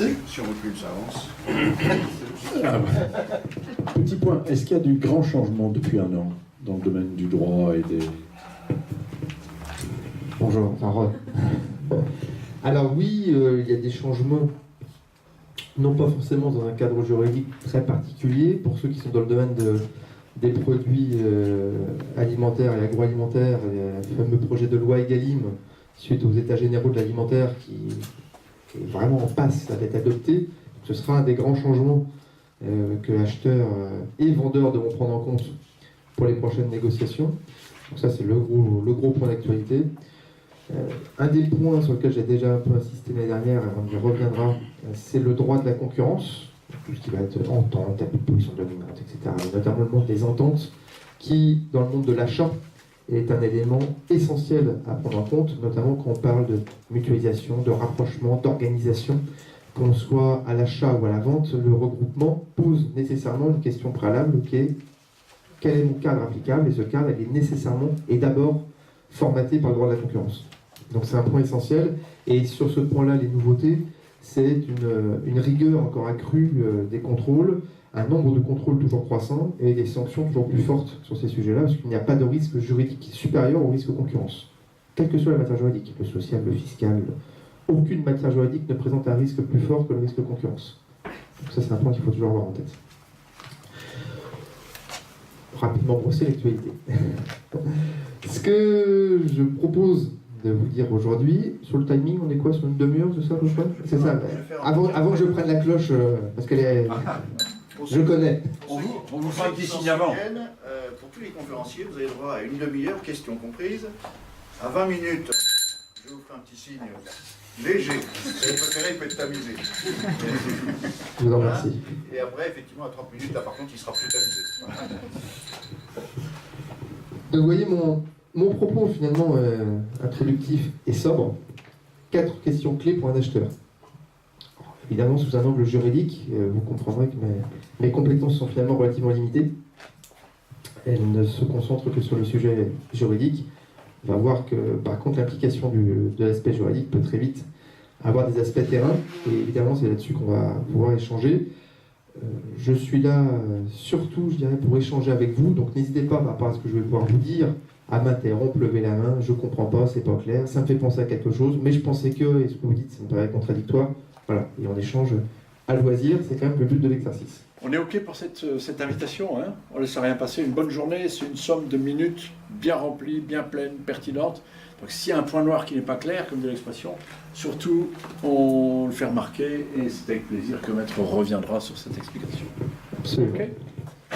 Merci. Si on recule, ça avance. Petit point, est-ce qu'il y a du grand changement depuis un an dans le domaine du droit et des... Bonjour, Rod. Alors oui, il y a des changements, non pas forcément dans un cadre juridique très particulier, pour ceux qui sont dans le domaine des produits alimentaires et agroalimentaires, le fameux projet de loi Egalim, suite aux états généraux de l'alimentaire qui est vraiment en passe à être adopté. Ce sera un des grands changements que acheteurs et vendeurs devront prendre en compte pour les prochaines négociations. Donc ça, c'est le gros point d'actualité. Un des points sur lequel j'ai déjà un peu insisté l'année dernière, et on y reviendra, c'est le droit de la concurrence, tout ce qui va être entente, abus de position dominante, etc. Et notamment le monde des ententes, qui, dans le monde de l'achat, est un élément essentiel à prendre en compte, notamment quand on parle de mutualisation, de rapprochement, d'organisation. Qu'on soit à l'achat ou à la vente, le regroupement pose nécessairement une question préalable qui est quel est mon cadre applicable, et ce cadre il est nécessairement et d'abord formaté par le droit de la concurrence. Donc c'est un point essentiel, et sur ce point-là, les nouveautés, c'est une rigueur encore accrue des contrôles, un nombre de contrôles toujours croissant, et des sanctions toujours plus fortes sur ces sujets-là, parce qu'il n'y a pas de risque juridique supérieur au risque de concurrence. Quelle que soit la matière juridique, le social, le fiscal, aucune matière juridique ne présente un risque plus fort que le risque de concurrence. Donc ça, c'est un point qu'il faut toujours avoir en tête. Rapidement brosser l'actualité. Ce que je propose de vous dire aujourd'hui, sur le timing, on est quoi, sur une demi-heure, c'est ça, c'est ça. Avant que je prenne la cloche, parce qu'elle est... Je connais. On vous fera un petit signe avant. Pour tous les conférenciers, vous avez le droit à une demi-heure, questions comprises. À 20 minutes, je vous ferai un petit signe léger. Si vous préférez, il peut être tamisé. Je vous en remercie. Et après, effectivement, à 30 minutes, là par contre, il sera plus tamisé. Donc, vous voyez, mon propos finalement introductif et sobre. 4 questions clés pour un acheteur. Évidemment, sous un angle juridique, vous comprendrez que mes compétences sont finalement relativement limitées. Elles ne se concentrent que sur le sujet juridique. On va voir que, par contre, l'implication de l'aspect juridique peut très vite avoir des aspects terrain. Et évidemment, c'est là-dessus qu'on va pouvoir échanger. Je suis là surtout, je dirais, pour échanger avec vous. Donc, n'hésitez pas, par rapport à ce que je vais pouvoir vous dire, à m'interrompre, lever la main. Je ne comprends pas, c'est pas clair. Ça me fait penser à quelque chose. Mais je pensais que, et ce que vous dites, ça me paraît contradictoire. Voilà, et on échange à loisir, c'est quand même le but de l'exercice. On est OK pour cette invitation, hein. On ne laisse rien passer. Une bonne journée, c'est une somme de minutes bien remplie, bien pleine, pertinente. Donc s'il y a un point noir qui n'est pas clair, comme de l'expression, surtout, on le fait remarquer, et c'est avec plaisir que Maître reviendra sur cette explication. Absolument. OK.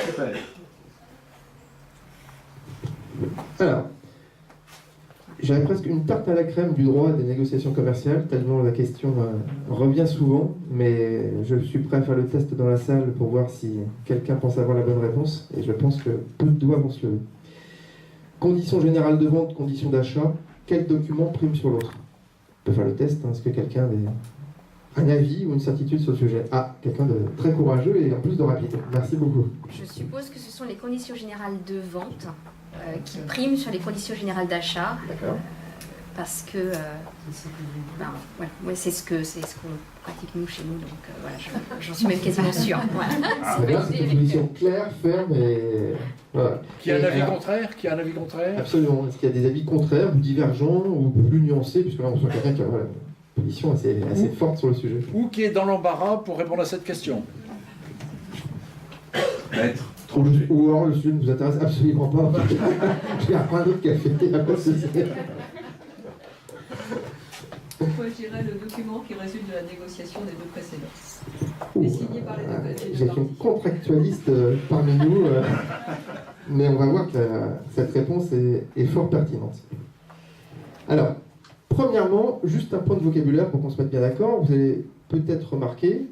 Super. Alors, j'avais presque une tarte à la crème du droit des négociations commerciales, tellement la question revient souvent, mais je suis prêt à faire le test dans la salle pour voir si quelqu'un pense avoir la bonne réponse, et je pense que peu de doigts vont se lever. Conditions générales de vente, conditions d'achat, quel document prime sur l'autre? On peut faire le test, hein. Est-ce que quelqu'un a un avis ou une certitude sur le sujet? Ah, quelqu'un de très courageux et en plus de rapide. Merci beaucoup. Je suppose que ce sont les conditions générales de vente qui priment sur les conditions générales d'achat. D'accord. Parce que voilà, ouais, c'est ce qu'on pratique nous chez nous, donc voilà, j'en suis même quasiment sûre. Voilà. C'est une position claire, ferme et voilà. Qui a un avis contraire? Qui a un avis contraire? Absolument. Est-ce qu'il y a des avis contraires ou divergents ou plus nuancés, puisque là on sent quelqu'un qui a voilà, une position assez forte sur le sujet. Ou qui est dans l'embarras pour répondre à cette question? Maître. Ou alors le sujet ne vous intéresse absolument pas. Je vais reprendre un autre café. Moi, je dirais le document qui résulte de la négociation des deux précédents. Et signé par les deux parties. J'ai une contractualiste parmi nous, mais on va voir que cette réponse est fort pertinente. Alors, premièrement, juste un point de vocabulaire pour qu'on se mette bien d'accord. Vous allez peut-être remarquer,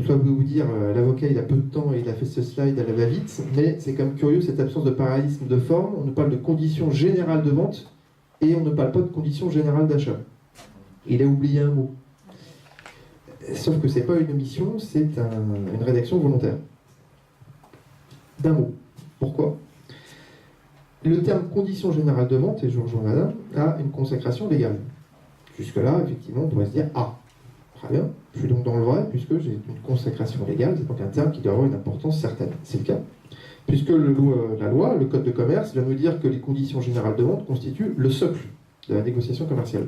soit vous dire l'avocat il a peu de temps et il a fait ce slide à la va-vite, mais c'est quand même curieux cette absence de parallélisme de forme. On nous parle de conditions générales de vente et on ne parle pas de conditions générales d'achat. Il a oublié un mot. Sauf que ce n'est pas une omission, c'est une rédaction volontaire. D'un mot. Pourquoi? Le terme condition générale de vente, et je rejoins madame, a une consacration légale. Jusque-là, effectivement, on pourrait se dire « Ah, Très bien. Je suis donc dans le vrai, puisque j'ai une consécration légale, c'est donc un terme qui doit avoir une importance certaine. C'est le cas. Puisque la loi, le code de commerce, vient nous dire que les conditions générales de vente constituent le socle de la négociation commerciale.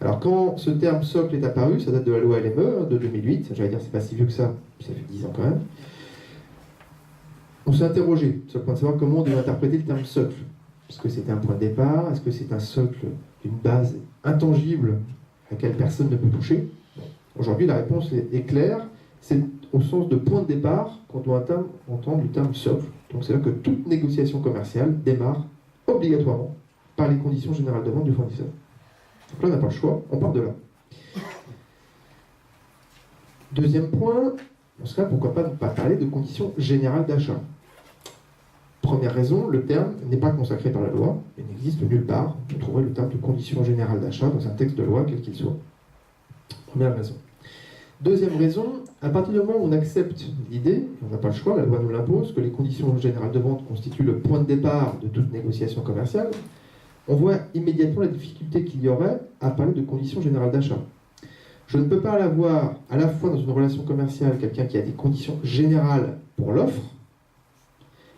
Alors quand ce terme socle est apparu, ça date de la loi LME de 2008, j'allais dire c'est pas si vieux que ça fait 10 ans quand même, on s'est interrogé sur le point de savoir comment on devait interpréter le terme socle. Est-ce que c'était un point de départ? Est-ce que c'est un socle d'une base intangible à laquelle personne ne peut toucher? Aujourd'hui la réponse est claire, c'est au sens de point de départ qu'on doit entendre le terme socle. Donc c'est là que toute négociation commerciale démarre obligatoirement par les conditions générales de vente du fournisseur. Donc là, on n'a pas le choix, on part de là. Deuxième point, dans ce cas, pourquoi pas ne pas parler de conditions générales d'achat? Première raison, le terme n'est pas consacré par la loi, il n'existe nulle part. Vous trouverez le terme de conditions générales d'achat dans un texte de loi, quel qu'il soit. Première raison. Deuxième raison, à partir du moment où on accepte l'idée, on n'a pas le choix, la loi nous l'impose, que les conditions générales de vente constituent le point de départ de toute négociation commerciale, on voit immédiatement la difficulté qu'il y aurait à parler de conditions générales d'achat. Je ne peux pas avoir à la fois dans une relation commerciale quelqu'un qui a des conditions générales pour l'offre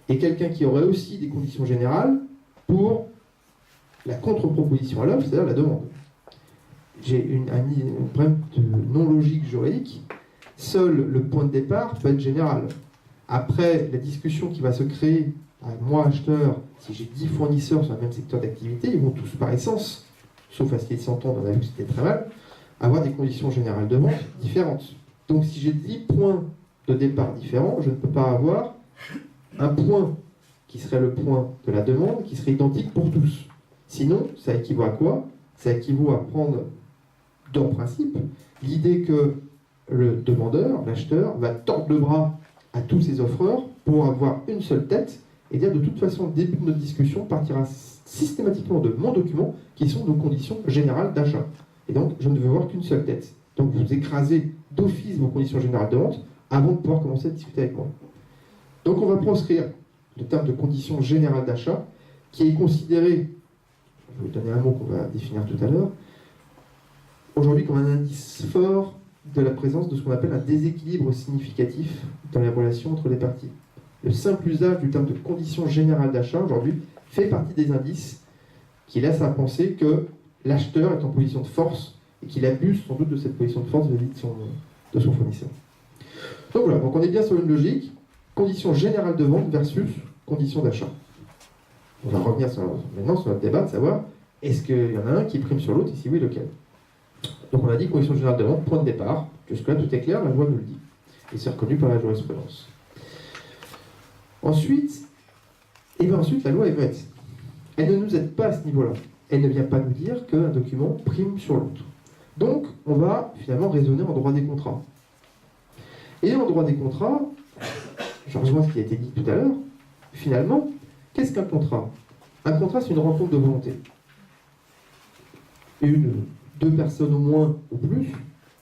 et quelqu'un qui aurait aussi des conditions générales pour la contre-proposition à l'offre, c'est-à-dire la demande. J'ai un problème de non-logique juridique. Seul le point de départ peut être général. Après, la discussion qui va se créer, moi acheteur, si j'ai 10 fournisseurs sur le même secteur d'activité, ils vont tous par essence, sauf à ce qu'ils s'entendent, on a vu que c'était très mal, avoir des conditions générales de vente différentes. Donc si j'ai 10 points de départ différents, je ne peux pas avoir un point qui serait le point de la demande, qui serait identique pour tous. Sinon, ça équivaut à quoi? Ça équivaut à prendre, dans principe, l'idée que le demandeur, l'acheteur, va tordre le bras à tous ses offreurs pour avoir une seule tête et dire de toute façon, le début de notre discussion partira systématiquement de mon document qui sont nos conditions générales d'achat. Et donc, je ne veux voir qu'une seule tête. Donc, vous écrasez d'office vos conditions générales de vente avant de pouvoir commencer à discuter avec moi. Donc, on va proscrire le terme de conditions générales d'achat qui est considéré, je vais vous donner un mot qu'on va définir tout à l'heure, aujourd'hui comme un indice fort de la présence de ce qu'on appelle un déséquilibre significatif dans les relations entre les parties. Le simple usage du terme de conditions générales d'achat aujourd'hui fait partie des indices qui laissent à penser que l'acheteur est en position de force et qu'il abuse sans doute de cette position de force vis-à-vis de son fournisseur. Donc voilà, donc on est bien sur une logique, conditions générales de vente versus conditions d'achat. On va revenir maintenant sur notre débat de savoir est-ce qu'il y en a un qui prime sur l'autre et si oui, lequel. Donc on a dit conditions générales de vente, point de départ. Jusque-là, tout est clair, la loi nous le dit. Et c'est reconnu par la jurisprudence. Ensuite, la loi est muette. Elle ne nous aide pas à ce niveau-là. Elle ne vient pas nous dire qu'un document prime sur l'autre. Donc, on va finalement raisonner en droit des contrats. Et en droit des contrats, je rejoins ce qui a été dit tout à l'heure, finalement, qu'est-ce qu'un contrat? Un contrat, c'est une rencontre de volonté. Deux personnes au moins ou plus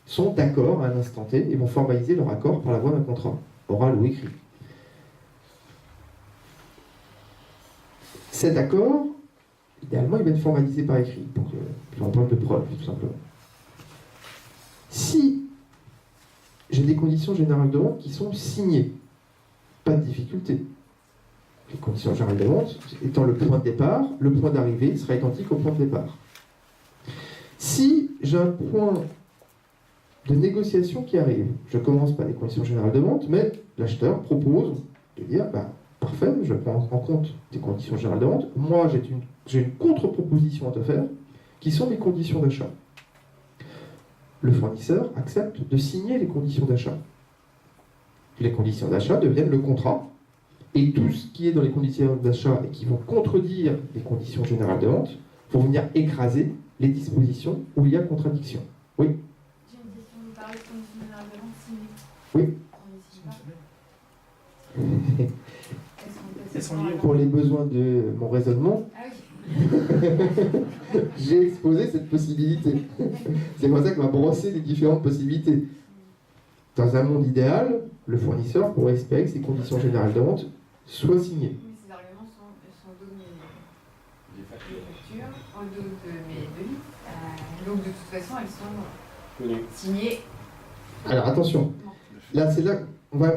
sont d'accord à un instant T et vont formaliser leur accord par la voie d'un contrat, oral ou écrit. Cet accord, idéalement, il va être formalisé par écrit, pour un point de preuve, tout simplement. Si j'ai des conditions générales de vente qui sont signées, pas de difficulté. Les conditions générales de vente étant le point de départ, le point d'arrivée sera identique au point de départ. Si j'ai un point de négociation qui arrive, je commence par les conditions générales de vente, mais l'acheteur propose de dire, parfait, je prends en compte tes conditions générales de vente, moi j'ai une contre-proposition à te faire, qui sont mes conditions d'achat. Le fournisseur accepte de signer les conditions d'achat. Les conditions d'achat deviennent le contrat, et tout ce qui est dans les conditions d'achat et qui vont contredire les conditions générales de vente vont venir écraser les dispositions où il y a contradiction. Oui. J'ai une question, vous parlez de conditions générales de vente signées. Oui. Elles sont liées. Pour les besoins de mon raisonnement, Ah oui. j'ai exposé cette possibilité. C'est pour ça qu'on va brosser les différentes possibilités. Dans un monde idéal, le fournisseur pourrait espérer que ces conditions générales de vente soient signées. Oui, ces arguments sont au dos de mes factures, au dos de mes devis. Donc de toute façon, elles sont Signé. Alors attention, là c'est là, on va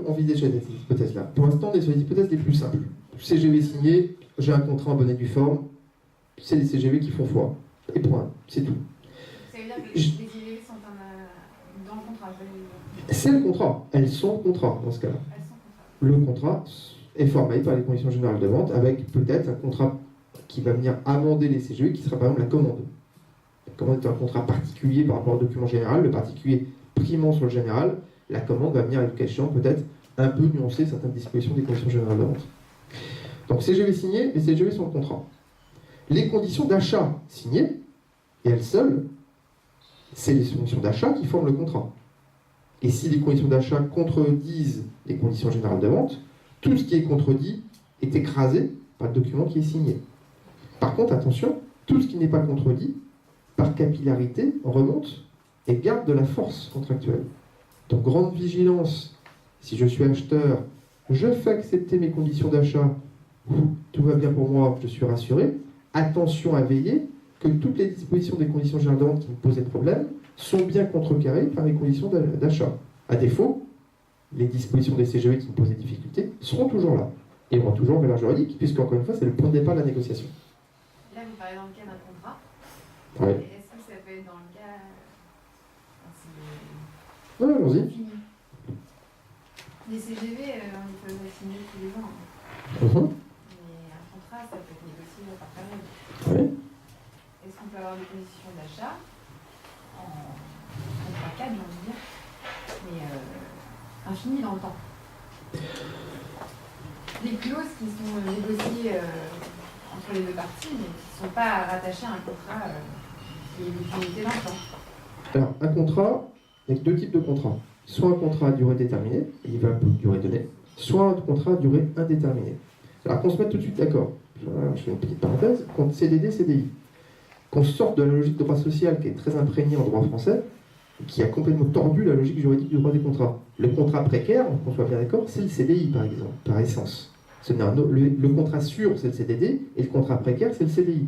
envisager cette hypothèse-là. Pour l'instant, on est sur les hypothèses les plus simples. CGV signé, j'ai un contrat en bonne et due forme, c'est les CGV qui font foi. Et point, c'est tout. Ça veut dire que les CGV sont dans le contrat. C'est le contrat, elles sont contrat dans ce cas-là. Elles sont contrats. Le contrat est formé par les conditions générales de vente avec peut-être un contrat qui va venir amender les CGV qui sera par exemple la commande. La commande est un contrat particulier par rapport au document général, le particulier primant sur le général, la commande va venir à l'éducation peut-être un peu nuancer certaines dispositions des conditions générales de vente. Donc CGV signé, les CGV sont le contrat. Les conditions d'achat signées, et elles seules, c'est les conditions d'achat qui forment le contrat. Et si les conditions d'achat contredisent les conditions générales de vente, tout ce qui est contredit est écrasé par le document qui est signé. Par contre, attention, tout ce qui n'est pas contredit, par capillarité, remonte et garde de la force contractuelle. Donc, grande vigilance, si je suis acheteur, je fais accepter mes conditions d'achat, tout va bien pour moi, je suis rassuré. Attention à veiller que toutes les dispositions des conditions générales de vente qui me posaient problème sont bien contrecarrées par les conditions d'achat. À défaut, les dispositions des CGV qui me posent des difficultés seront toujours là et auront toujours valeur juridique, puisque encore une fois, c'est le point de départ de la négociation. Là, vous parlez dans le cas d'un contrat. Ouais. Et est-ce que ça peut être dans le cas. Ouais, allons-y. Fini. Les CGV, ils peuvent être signés tous les ans. Mais un contrat, ça peut être négocié par période. Oui. Est-ce qu'on peut avoir des conditions d'achat en contrat cadre, j'ai envie de dire, mais infinies dans le temps? Des clauses qui sont négociées entre les deux parties, mais qui ne sont pas rattachées à un contrat qui est limité dans le temps. Alors, un contrat, il y a deux types de contrats. Soit un contrat à durée déterminée, il va pour durée donnée, soit un contrat à durée indéterminée. Alors, qu'on se mette tout de suite d'accord. Je fais une petite parenthèse. Contre CDD, CDI. Qu'on sorte de la logique de droit social qui est très imprégnée en droit français, qui a complètement tordu la logique juridique du droit des contrats. Le contrat précaire, qu'on soit bien d'accord, c'est le CDI, par exemple, par essence. Le contrat sûr, c'est le CDD, et le contrat précaire, c'est le CDI.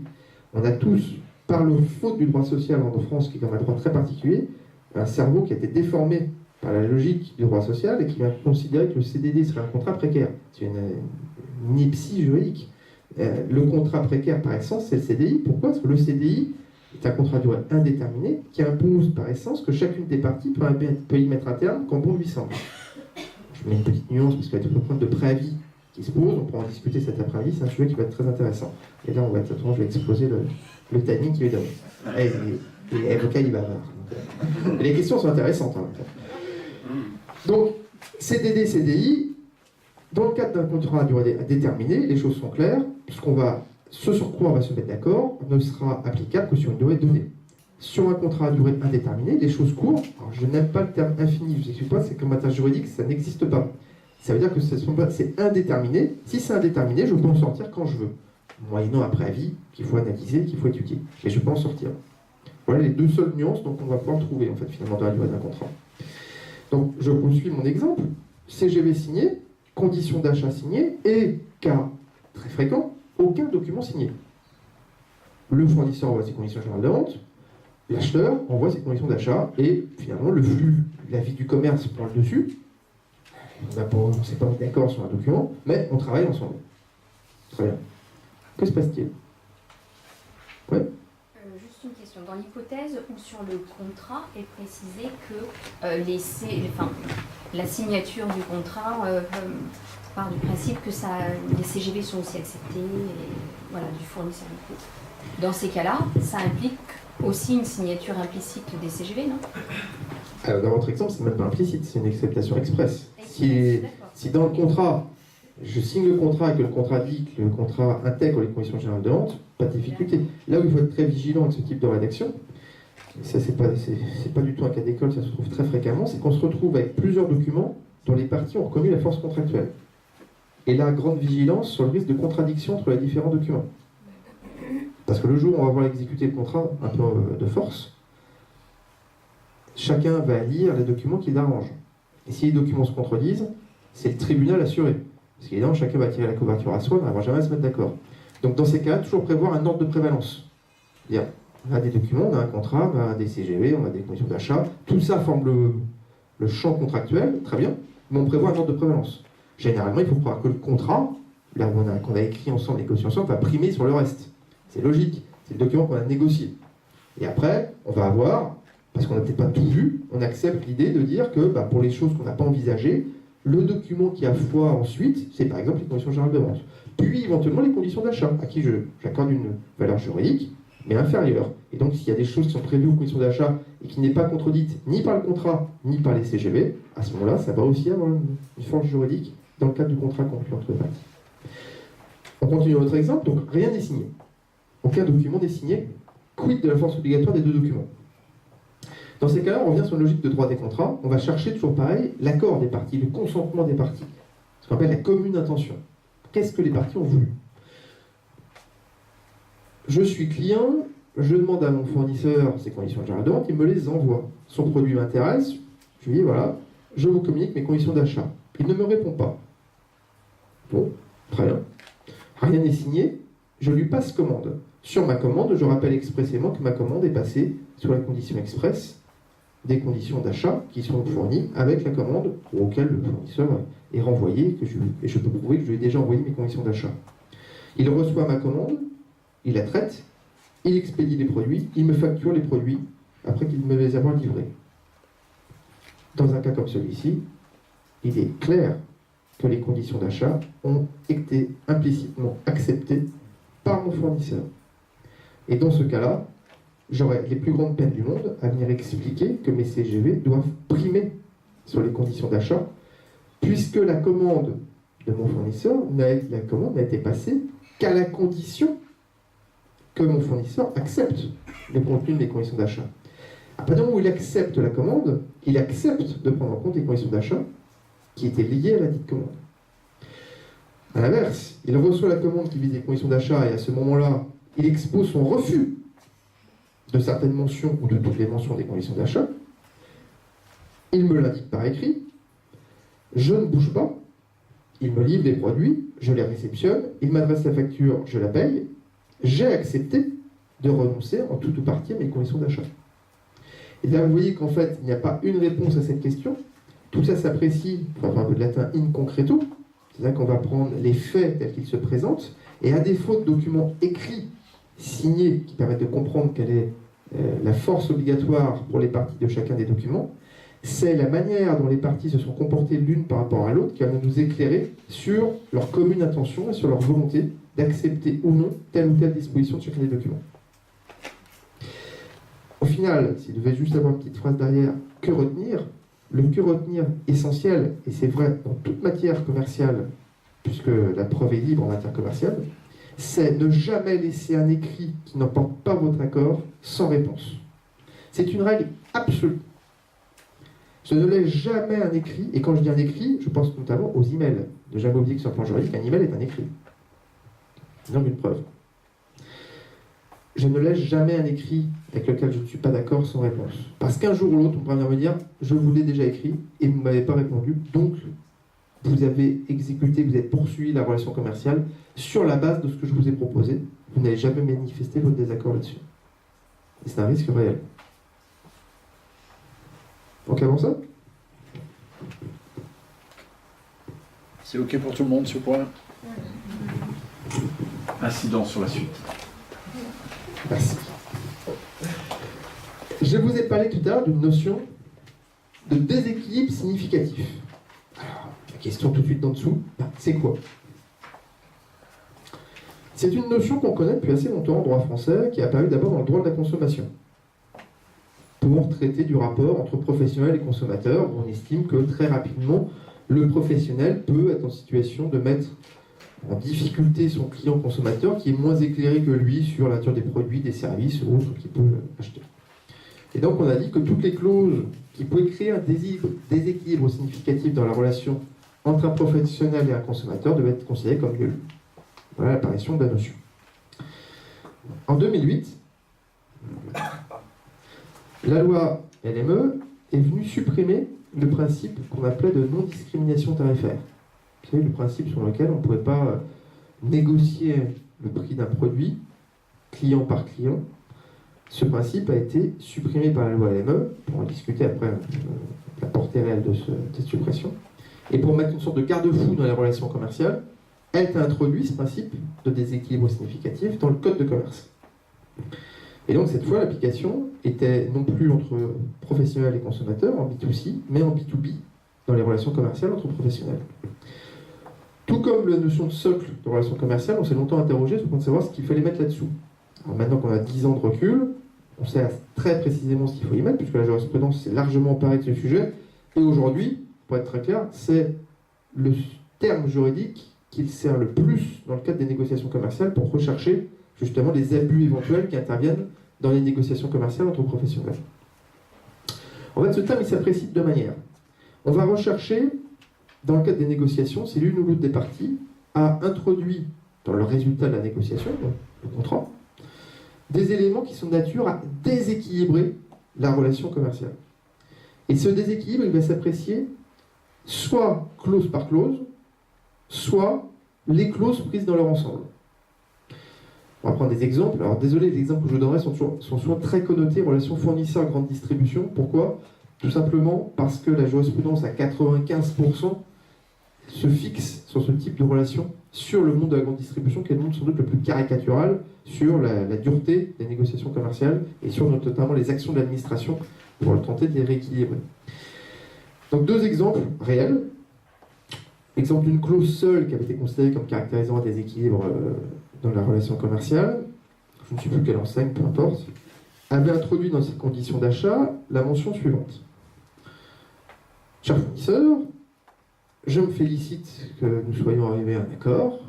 On a tous, par le faute du droit social en France, qui est quand même un droit très particulier, un cerveau qui a été déformé par la logique du droit social et qui va considérer que le CDD serait un contrat précaire. C'est une ineptie juridique. Le contrat précaire, par essence, c'est le CDI. Pourquoi? Parce que le CDI est un contrat à durée indéterminée qui impose, par essence, que chacune des parties peut y mettre un terme quand bon lui semble. Je mets une petite nuance parce qu'il y a tout le point de préavis qui se pose. On pourra en discuter cet après-midi. C'est un sujet qui va être très intéressant. Et là, je vais exploser le timing qui est donné. Et avocat, il va avoir. Les questions sont intéressantes. Donc, CDD, CDI, dans le cadre d'un contrat à durée déterminée, les choses sont claires. Ce sur quoi on va se mettre d'accord ne sera applicable que sur une durée donnée. Sur un contrat à durée indéterminée, les choses courent. Alors, je n'aime pas le terme infini, je ne vous explique pas, c'est qu'en matière juridique, ça n'existe pas. Ça veut dire que c'est indéterminé. Si c'est indéterminé, je peux en sortir quand je veux. Moyennant un préavis qu'il faut analyser, qu'il faut étudier. Mais je peux en sortir. Voilà les deux seules nuances donc, on va pouvoir trouver en fait, finalement, dans la durée d'un contrat. Donc, je poursuis mon exemple. CGV signé, conditions d'achat signées, et, cas très fréquent, aucun document signé. Le fournisseur envoie ses conditions générales de vente, l'acheteur envoie ses conditions d'achat, et finalement, le flux, la vie du commerce prend le dessus. On ne s'est pas mis d'accord sur un document, mais on travaille ensemble. Très bien. Que se passe-t-il? Oui. Juste une question. Dans l'hypothèse où sur le contrat est précisé que la signature du contrat part du principe que les CGV sont aussi acceptés du fournisseur du coup. Dans ces cas-là, ça implique aussi une signature implicite des CGV, non? Alors, dans votre exemple, c'est même pas implicite, c'est une acceptation express. Si dans le contrat, je signe le contrat et que le contrat dit que le contrat intègre les conditions générales de vente, pas de difficulté. Là où il faut être très vigilant avec ce type de rédaction, ça c'est pas du tout un cas d'école, ça se trouve très fréquemment, c'est qu'on se retrouve avec plusieurs documents dont les parties ont reconnu la force contractuelle. Et là, grande vigilance sur le risque de contradiction entre les différents documents. Parce que le jour où on va voir exécuter le contrat un peu de force, chacun va lire les documents qui l'arrangent. Et si les documents se contredisent, c'est le tribunal assuré. Parce qu'évidemment, chacun va tirer la couverture à soi, mais on ne va jamais se mettre d'accord. Donc dans ces cas-là, toujours prévoir un ordre de prévalence. C'est-à-dire, On a des documents, on a un contrat, on a des CGV, on a des conditions d'achat. Tout ça forme le champ contractuel, très bien, mais on prévoit un ordre de prévalence. Généralement, il faut croire que le contrat, là où qu'on a écrit ensemble, négocié ensemble, va primer sur le reste. C'est logique, c'est le document qu'on a négocié. Et après, on va avoir, parce qu'on n'a peut-être pas tout vu, on accepte l'idée de dire que pour les choses qu'on n'a pas envisagées, le document qui a foi ensuite, c'est par exemple les conditions générales de vente. Puis éventuellement les conditions d'achat, à qui j'accorde une valeur juridique, mais inférieure. Et donc s'il y a des choses qui sont prévues aux conditions d'achat et qui n'est pas contredites ni par le contrat, ni par les CGV, à ce moment-là, ça va aussi avoir une force juridique dans le cadre du contrat conclu entre les parties. On continue notre exemple, donc rien n'est signé. Aucun document n'est signé. Quid de la force obligatoire des deux documents? Dans ces cas-là, on revient sur une logique de droit des contrats. On va chercher toujours pareil l'accord des parties, le consentement des parties. Ce qu'on appelle la commune intention. Qu'est-ce que les parties ont voulu? Je suis client, je demande à mon fournisseur ses conditions générales de vente, il me les envoie. Son produit m'intéresse, je lui dis voilà, je vous communique mes conditions d'achat. Il ne me répond pas. Bon, très bien. Rien n'est signé, je lui passe commande. Sur ma commande, je rappelle expressément que ma commande est passée sous la condition expresse des conditions d'achat qui sont fournies avec la commande auquel le fournisseur est renvoyé, et je peux prouver que je lui ai déjà envoyé mes conditions d'achat. Il reçoit ma commande, il la traite, il expédie les produits, il me facture les produits après qu'il me les avoir livrés. Dans un cas comme celui-ci, il est clair que les conditions d'achat ont été implicitement acceptées par mon fournisseur. Et dans ce cas-là, j'aurai les plus grandes peines du monde à venir expliquer que mes CGV doivent primer sur les conditions d'achat, puisque la commande de mon fournisseur, la commande n'a été passée qu'à la condition que mon fournisseur accepte le contenu des conditions d'achat. À partir du moment où il accepte la commande, il accepte de prendre en compte les conditions d'achat qui étaient liées à la dite commande. A l'inverse, il reçoit la commande qui vise les conditions d'achat et à ce moment-là, il expose son refus de certaines mentions ou de toutes les mentions des conditions d'achat. Il me l'indique par écrit. Je ne bouge pas. Il me livre les produits, je les réceptionne, il m'adresse la facture, je la paye. J'ai accepté de renoncer en tout ou partie à mes conditions d'achat. Et là, vous voyez qu'en fait, il n'y a pas une réponse à cette question. Tout ça s'apprécie, pour avoir un peu de latin, in concreto. C'est-à-dire qu'on va prendre les faits tels qu'ils se présentent, et à défaut de documents écrits, signés, qui permettent de comprendre quelle est la force obligatoire pour les parties de chacun des documents, c'est la manière dont les parties se sont comportées l'une par rapport à l'autre qui va nous éclairer sur leur commune intention et sur leur volonté d'accepter ou non telle ou telle disposition de chacun des documents. Au final, s'il devait juste avoir une petite phrase derrière, que retenir? Le que retenir essentiel, et c'est vrai dans toute matière commerciale, puisque la preuve est libre en matière commerciale, c'est ne jamais laisser un écrit qui n'emporte pas votre accord sans réponse. C'est une règle absolue. Je ne laisse jamais un écrit, et quand je dis un écrit, je pense notamment aux emails. Ne jamais oublier que sur le plan juridique, un email est un écrit. Donc une preuve. Je ne laisse jamais un écrit avec lequel je ne suis pas d'accord sans réponse. Parce qu'un jour ou l'autre, on pourra venir me dire « je vous l'ai déjà écrit et vous ne m'avez pas répondu, donc vous avez exécuté, vous avez poursuivi la relation commerciale sur la base de ce que je vous ai proposé. Vous n'avez jamais manifesté votre désaccord là-dessus. » Et c'est un risque réel. Donc avant ça, c'est OK pour tout le monde ce point? Incident sur la suite. merci. Je vous ai parlé tout à l'heure d'une notion de déséquilibre significatif. Alors, la question tout de suite d'en dessous, c'est quoi? C'est une notion qu'on connaît depuis assez longtemps en droit français, qui est apparue d'abord dans le droit de la consommation, pour traiter du rapport entre professionnels et consommateurs, où on estime que très rapidement, le professionnel peut être en situation de mettre en difficulté son client consommateur qui est moins éclairé que lui sur la nature des produits, des services ou autres qu'il peut acheter. Et donc on a dit que toutes les clauses qui pouvaient créer un déséquilibre significatif dans la relation entre un professionnel et un consommateur devaient être considérées comme nulles. Voilà l'apparition de la notion. En 2008, la loi LME est venue supprimer le principe qu'on appelait de non-discrimination tarifaire. Vous savez, le principe sur lequel on ne pouvait pas négocier le prix d'un produit, client par client, Ce principe a été supprimé par la loi AME, pour en discuter après la portée réelle de cette suppression. Et pour mettre une sorte de garde-fou dans les relations commerciales, a été introduit ce principe de déséquilibre significatif dans le code de commerce. Et donc cette fois, l'application était non plus entre professionnels et consommateurs, en B2C, mais en B2B, dans les relations commerciales entre professionnels. Tout comme la notion de socle de relations commerciales, on s'est longtemps interrogé sur le point de savoir ce qu'il fallait mettre là-dessous. Alors maintenant qu'on a 10 ans de recul, on sait très précisément ce qu'il faut y mettre, puisque la jurisprudence s'est largement emparée de ce sujet. Et aujourd'hui, pour être très clair, c'est le terme juridique qui sert le plus dans le cadre des négociations commerciales pour rechercher justement les abus éventuels qui interviennent dans les négociations commerciales entre professionnels. En fait, ce terme, il s'apprécie de deux manières. On va rechercher, dans le cadre des négociations, si l'une ou l'autre des parties a introduit dans le résultat de la négociation, donc le contrat, des éléments qui sont de nature à déséquilibrer la relation commerciale. Et ce déséquilibre, il va s'apprécier soit clause par clause, soit les clauses prises dans leur ensemble. On va prendre des exemples. Alors désolé, les exemples que je donnerai sont souvent très connotés relation fournisseur-grande distribution. Pourquoi ? Tout simplement parce que la jurisprudence à 95% se fixe sur ce type de relation sur le monde de la grande distribution, qui est le monde sans doute le plus caricatural sur la dureté des négociations commerciales et sur notamment les actions de l'administration pour tenter de les rééquilibrer. Donc deux exemples réels. Exemple d'une clause seule qui avait été considérée comme caractérisant un déséquilibre dans la relation commerciale, je ne sais plus quelle enseigne, peu importe, avait introduit dans ses conditions d'achat la mention suivante. Cher fournisseur, je me félicite que nous soyons arrivés à un accord.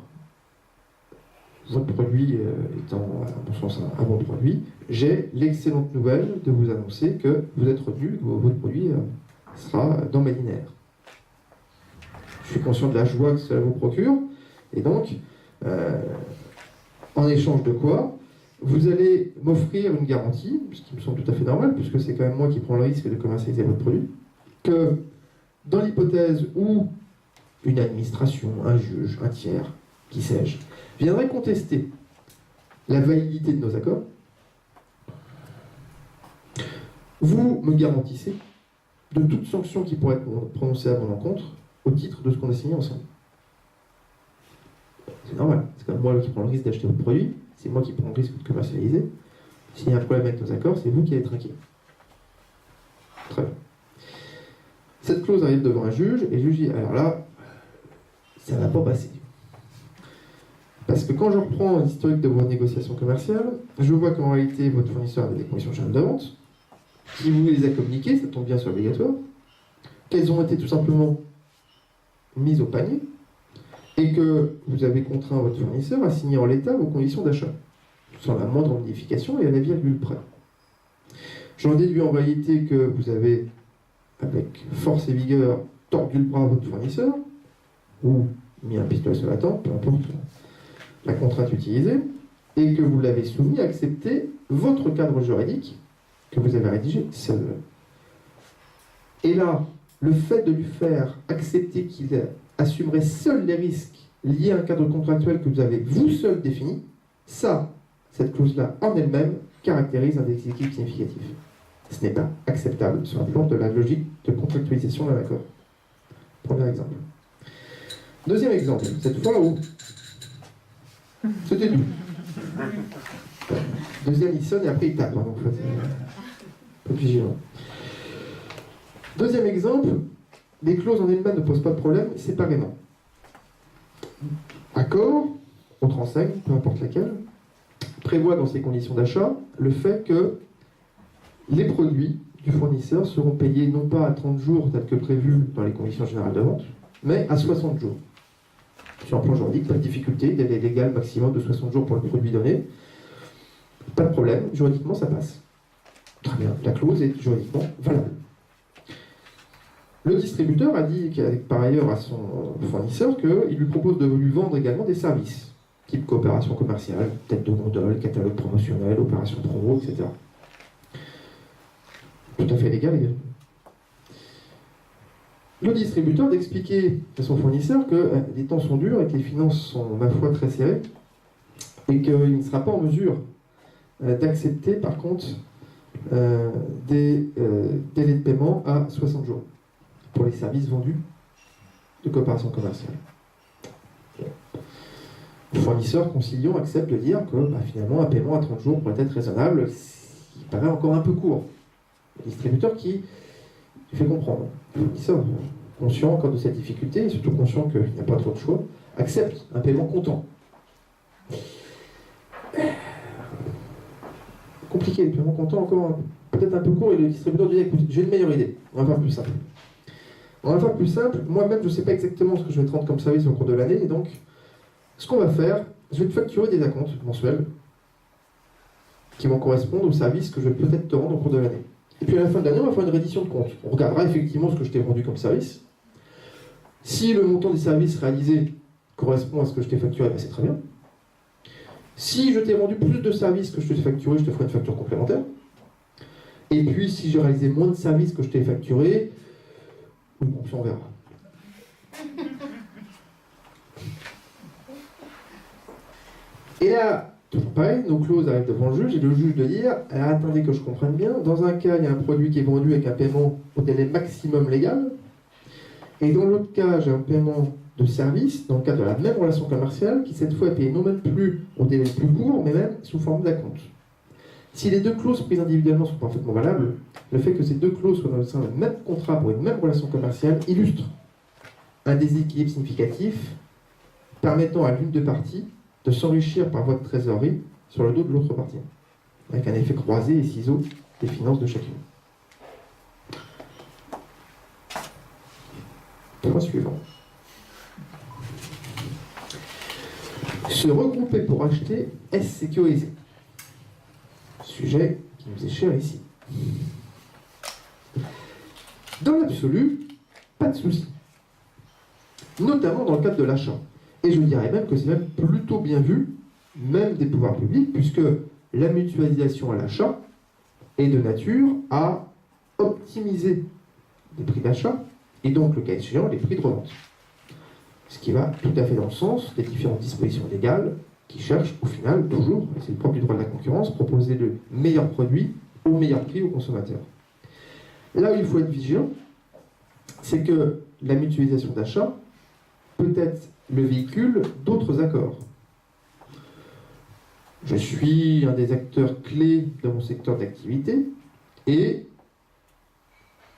Votre produit étant, à mon sens, un bon produit, j'ai l'excellente nouvelle de vous annoncer que vous êtes retenu, que votre produit sera dans mes linéaires. Je suis conscient de la joie que cela vous procure, et donc, en échange de quoi, vous allez m'offrir une garantie, ce qui me semble tout à fait normal, puisque c'est quand même moi qui prends le risque de commercialiser votre produit, que dans l'hypothèse où une administration, un juge, un tiers, qui sais-je, viendrait contester la validité de nos accords, vous me garantissez de toute sanction qui pourrait être prononcée à mon encontre au titre de ce qu'on a signé ensemble. C'est normal, c'est quand même moi qui prends le risque d'acheter votre produit, c'est moi qui prends le risque de commercialiser. S'il y a un problème avec nos accords, c'est vous qui allez être inquiet. Très bien. Cette clause arrive devant un juge, et le juge dit, alors là, ça ne va pas passer. Parce que quand je reprends l'historique de vos négociations commerciales, je vois qu'en réalité, votre fournisseur avait des conditions générales de vente, qui vous les a communiquées, ça tombe bien, c'est obligatoire, qu'elles ont été tout simplement mises au panier, et que vous avez contraint votre fournisseur à signer en l'état vos conditions d'achat, sans la moindre modification et à la virgule près. J'en déduis en réalité que vous avez, avec force et vigueur, tordu le bras à votre fournisseur, ou mis un pistolet sur la tempe, peu importe la contrainte utilisée, et que vous l'avez soumis à accepter votre cadre juridique que vous avez rédigé seul. Et là, le fait de lui faire accepter qu'il assumerait seul les risques liés à un cadre contractuel que vous avez vous seul défini, ça, cette clause-là en elle-même caractérise un déséquilibre significatif. Ce n'est pas acceptable sur un plan de la logique de contractualisation d'un accord. Premier exemple. Deuxième exemple, cette fois où c'était doux. Deuxième, il sonne et après il tape. Donc, en fait, pas vigilant. Deuxième exemple, les clauses en elles-mêmes ne posent pas de problème séparément. Accord, autre enseigne, peu importe laquelle, prévoit dans ses conditions d'achat le fait que les produits du fournisseur seront payés non pas à 30 jours tel que prévu dans les conditions générales de vente, mais à 60 jours. Sur un plan juridique, pas de difficulté, délai légal maximum de 60 jours pour le produit donné. Pas de problème, juridiquement ça passe. Très bien, la clause est juridiquement valable. Le distributeur a dit par ailleurs à son fournisseur qu'il lui propose de lui vendre également des services, type coopération commerciale, tête de gondole, catalogue promotionnel, opération promo, etc. Tout à fait légal également. Le distributeur d'expliquer à son fournisseur que les temps sont durs et que les finances sont, ma foi, très serrées, et qu'il ne sera pas en mesure d'accepter par contre des délais de paiement à 60 jours pour les services vendus de coopération commerciale. Le fournisseur conciliant accepte de dire que finalement un paiement à 30 jours pourrait être raisonnable, il paraît encore un peu court. Le distributeur qui fait comprendre. Le fournisseur, conscient encore de cette difficulté, et surtout conscient qu'il n'y a pas trop de choix, accepte un paiement comptant. Compliqué, le paiement comptant encore peut-être un peu court, et le distributeur dit écoute, j'ai une meilleure idée, on va faire plus simple. On va faire plus simple, moi-même je ne sais pas exactement ce que je vais te rendre comme service au cours de l'année, et donc ce qu'on va faire, je vais te facturer des acomptes mensuels qui vont correspondre aux services que je vais peut-être te rendre au cours de l'année. Et puis à la fin de l'année, on va faire une reddition de compte. On regardera effectivement ce que je t'ai vendu comme service. Si le montant des services réalisés correspond à ce que je t'ai facturé, c'est très bien. Si je t'ai vendu plus de services que je t'ai facturé, je te ferai une facture complémentaire. Et puis si j'ai réalisé moins de services que je t'ai facturé, bon, on verra. Et là, toujours pareil, nos clauses arrivent devant le juge, et le juge de dire attendez que je comprenne bien, dans un cas, il y a un produit qui est vendu avec un paiement au délai maximum légal, et dans l'autre cas, j'ai un paiement de service, dans le cadre de la même relation commerciale, qui cette fois est payé non même plus au délai plus court, mais même sous forme d'acompte. Si les deux clauses prises individuellement sont parfaitement valables, le fait que ces deux clauses soient dans le sein d'un même contrat pour une même relation commerciale illustre un déséquilibre significatif permettant à l'une des parties de s'enrichir par voie de trésorerie sur le dos de l'autre partie, avec un effet croisé et ciseau des finances de chacune. Point suivant. Se regrouper pour acheter, est-ce sécurisé? Sujet qui nous est cher ici. Dans l'absolu, pas de souci. Notamment dans le cadre de l'achat. Et je dirais même que c'est même plutôt bien vu, même des pouvoirs publics, puisque la mutualisation à l'achat est de nature à optimiser les prix d'achat, et donc, le cas échéant, les prix de revente. Ce qui va tout à fait dans le sens des différentes dispositions légales qui cherchent, au final, toujours, et c'est le propre du droit de la concurrence, proposer le meilleur produit au meilleur prix au consommateur. Là où il faut être vigilant, c'est que la mutualisation d'achat peut être le véhicule d'autres accords. Je suis un des acteurs clés de mon secteur d'activité et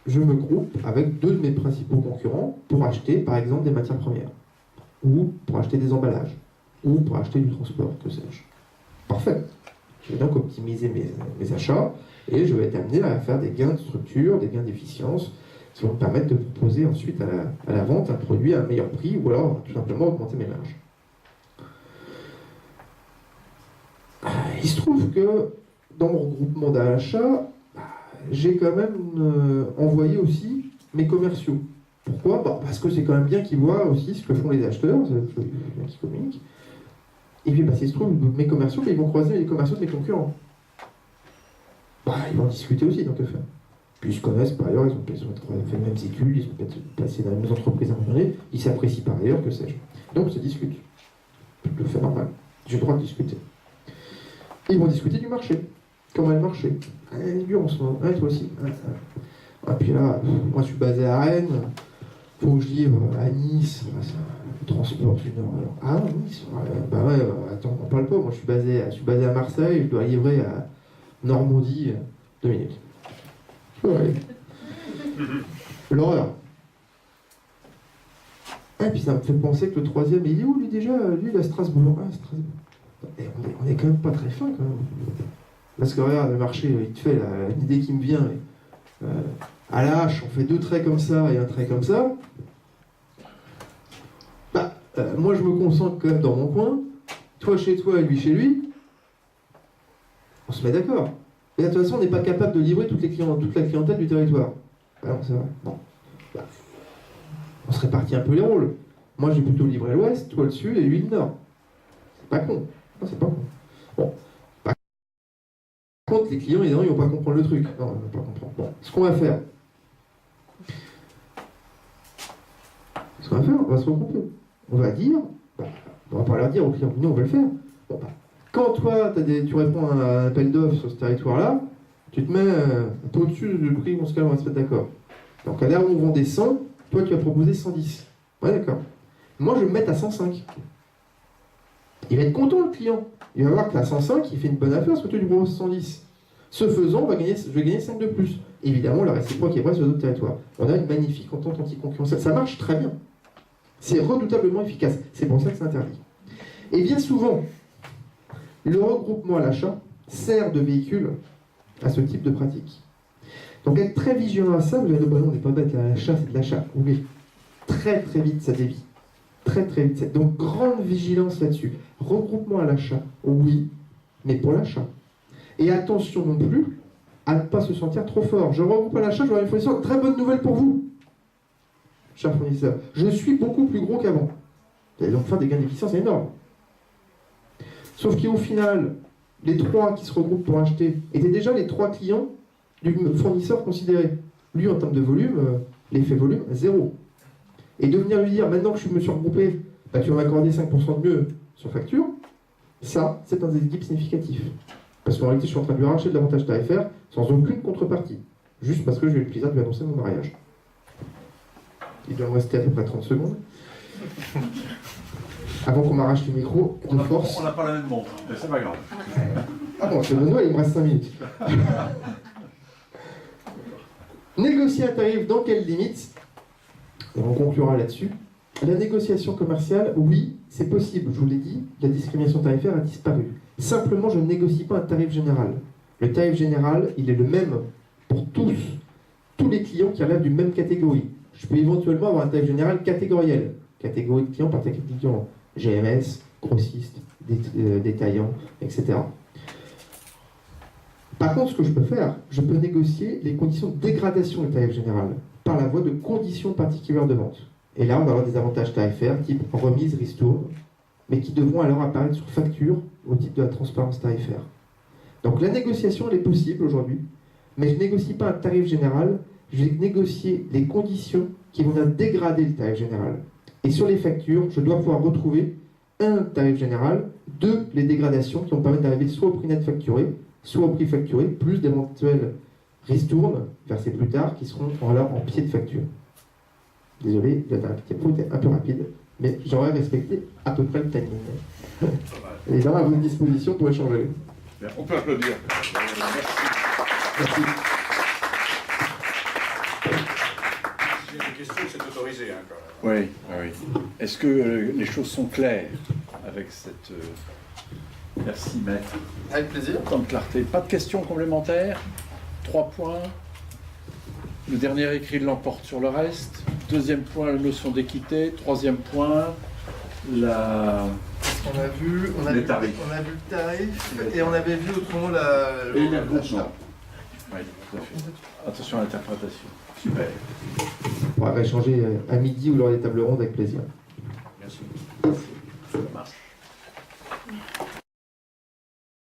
je me groupe avec deux de mes principaux concurrents pour acheter, par exemple, des matières premières, ou pour acheter des emballages, ou pour acheter du transport, que sais-je. Parfait. Je vais donc optimiser mes achats et je vais être amené à faire des gains de structure, des gains d'efficience qui vont me permettre de proposer ensuite à la vente un produit à un meilleur prix ou alors tout simplement augmenter mes marges. Il se trouve que dans mon regroupement d'achat, j'ai quand même envoyé aussi mes commerciaux. Pourquoi ? Parce que c'est quand même bien qu'ils voient aussi ce que font les acheteurs, c'est bien qu'ils communiquent. Et puis, il se trouve, mes commerciaux, ils vont croiser les commerciaux de mes concurrents. Ils vont discuter aussi, donc que faire. Puis ils se connaissent par ailleurs, ils ont fait les mêmes études, ils ont peut-être passé dans les mêmes entreprises à un moment donné, ils s'apprécient par ailleurs, que sais-je. Donc, ils se discutent. Le fait normal. J'ai le droit de discuter. Ils vont discuter du marché. Comment est le marché ? Il est dur en ce moment. Toi aussi. Et puis là, moi je suis basé à Rennes, il faut que je livre à Nice, le transport d'une heure. Ah, Nice, attends, on parle pas, moi je suis basé à Marseille, je dois livrer à Normandie 2 minutes. Ouais. L'horreur. Et puis ça me fait penser que le troisième, il est où lui déjà ? Lui, il est à Strasbourg. Strasbourg. Et on est quand même pas très fin quand même. Parce que regarde, le marché, il te fait une idée qui me vient. À la hache, on fait 2 traits comme ça et un trait comme ça. Moi, je me concentre quand même dans mon coin. Toi chez toi et lui chez lui. On se met d'accord. Et de toute façon, on n'est pas capable de livrer toute la clientèle du territoire. Non, c'est vrai. Bon. On se répartit un peu les rôles. Moi, j'ai plutôt livré l'ouest, toi le sud et lui le nord. C'est pas con. Non, c'est pas con. Bon. Par contre, les clients, évidemment, ils vont pas comprendre le truc. Non, ils vont pas comprendre. Bon. Ce qu'on va faire, on va se regrouper. On va dire, on va pas leur dire aux clients, nous on va le faire. quand toi, tu réponds à un appel d'offres sur ce territoire-là, tu te mets un peu au-dessus du prix, on se calme, on va se mettre d'accord. Donc à l'heure où on vendait 100, toi tu vas proposer 110. Ouais, d'accord. Moi, je vais me mettre à 105. Il va être content, le client. Il va voir qu'à 105, il fait une bonne affaire, parce que tu lui proposes 110. Ce faisant, je vais gagner 5 de plus. Évidemment, la réciproque est vraie sur d'autres territoires. On a une magnifique entente anticoncurrentielle. Ça marche très bien. C'est redoutablement efficace. C'est pour ça que c'est interdit. Et bien souvent, le regroupement à l'achat sert de véhicule à ce type de pratique. Donc être très vigilant à ça, vous allez dire, bah non, on n'est pas bête, l'achat c'est de l'achat. Oui, très très vite ça dévie. Très très vite. Donc grande vigilance là-dessus. Regroupement à l'achat, oui, mais pour l'achat. Et attention non plus à ne pas se sentir trop fort. Je regroupe à l'achat, j'aurai une fournisseur. Très bonne nouvelle pour vous, cher fournisseur. Je suis beaucoup plus gros qu'avant. Vous allez donc faire des gains d'efficience énormes. Sauf qu'au final, les 3 qui se regroupent pour acheter étaient déjà les 3 clients du fournisseur considéré. Lui, en termes de volume, l'effet volume, 0. Et de venir lui dire, maintenant que je me suis regroupé, bah, tu vas m'accorder 5% de mieux sur facture, ça, c'est un déséquilibre significatif. Parce qu'en réalité, je suis en train de lui arracher de l'avantage tarifaire sans aucune contrepartie. Juste parce que j'ai eu le plaisir de lui annoncer mon mariage. Il doit me rester à peu près 30 secondes. Avant qu'on m'arrache le micro, de force. On n'a pas la même montre, mais c'est pas grave. Ah bon, c'est Benoît, il me reste 5 minutes. Négocier un tarif dans quelles limites? Et on conclura là-dessus. La négociation commerciale, oui, c'est possible. Je vous l'ai dit, la discrimination tarifaire a disparu. Simplement, je ne négocie pas un tarif général. Le tarif général, il est le même pour tous les clients qui relèvent d'une même catégorie. Je peux éventuellement avoir un tarif général catégoriel. Catégorie de clients par catégorie de clients. GMS, grossiste, détaillant, etc. Par contre, ce que je peux faire, je peux négocier les conditions de dégradation du tarif général par la voie de conditions particulières de vente. Et là, on va avoir des avantages tarifaires type remise, ristourne, mais qui devront alors apparaître sur facture au titre de la transparence tarifaire. Donc la négociation, elle est possible aujourd'hui, mais je ne négocie pas un tarif général, je vais négocier les conditions qui vont dégrader le tarif général. Et sur les factures, je dois pouvoir retrouver un tarif général, 2 les dégradations qui vont permettre d'arriver soit au prix net facturé, soit au prix facturé, plus d'éventuels ristournes versés plus tard qui seront alors en pied de facture. Désolé, la diapo était un peu rapide, mais j'aurais respecté à peu près le timing. Et là, à votre disposition pour échanger. Bien, on peut applaudir. Merci. Si j'ai des questions, c'est autorisé. Hein, quand même. Oui. Est-ce que les choses sont claires avec cette... Merci, maître. Avec plaisir. Tant de clarté. Pas de questions complémentaires? 3 points. Le dernier écrit l'emporte sur le reste. 2e point, la notion d'équité. 3e point, la... On a vu le tarif et on avait vu autrement l'achat. Oui, tout à fait. Attention à l'interprétation. Super. On va échanger à midi ou lors des tables rondes avec plaisir. Merci.